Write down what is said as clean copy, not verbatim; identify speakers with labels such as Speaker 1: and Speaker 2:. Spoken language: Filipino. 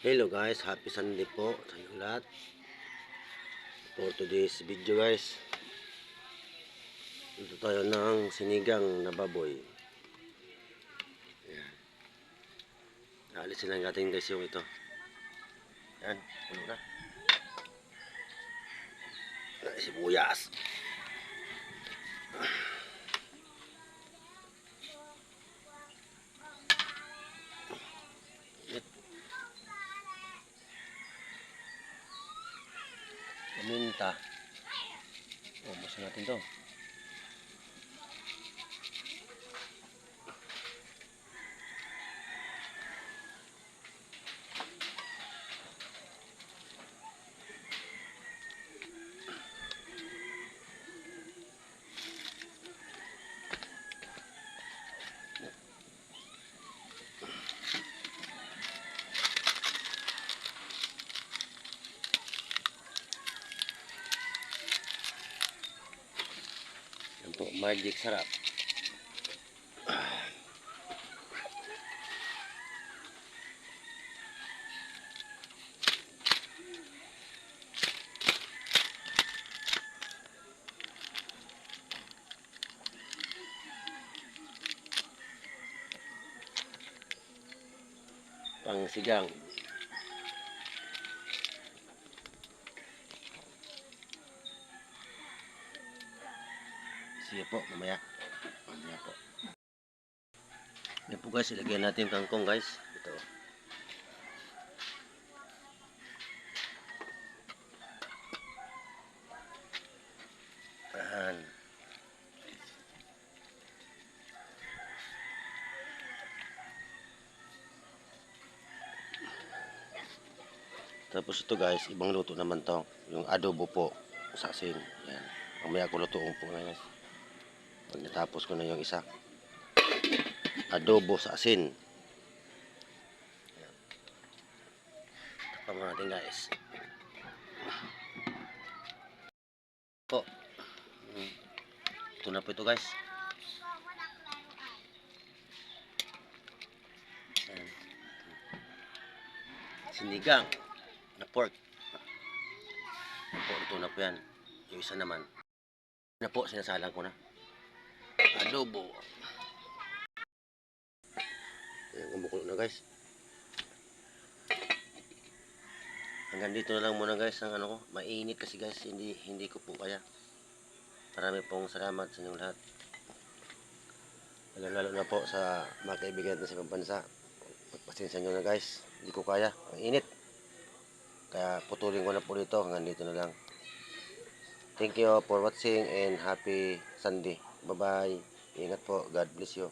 Speaker 1: Hello guys, happy Sunday po sa inyong lahat. For today's video guys, ito tayo ng sinigang na baboy. Ayan. Naalisin lang natin guys yung ito. Ayan, puno na. Sibuyas. Paminta. Ubusin natin to. Yan po, magic sarap. Pang sigang. Sige po, mamaya. Mamaya po. Yan po guys, ilagyan natin yung kangkong guys. Ito. Ayan. Tapos ito guys, ibang luto naman to. Yung adobo po sa asin. Yan. Mamaya ko lutuin po na guys. Pag natapos ko na yung isa. Adobo sa asin. Yan. Tapang natin guys. Po. Ito na po ito guys. Yan. Sinigang na pork. Ito na po yan. Yung isa naman. Na po, sinasalang ko na. Adobo. Ayan, kumukulo na guys. Hanggang dito na lang muna guys ang ano ko. Mainit kasi guys, hindi ko po kaya. Marami pong salamat sa inyong lahat. Lalo na po sa mga kaibigan natin sa ibang bansa. Magpasensya nyo na guys. Hindi ko kaya. Ang init. Kaya putulin ko na po dito. Hanggang dito na lang. Thank you for watching and happy Sunday. Bye bye. Ingat po. God bless you.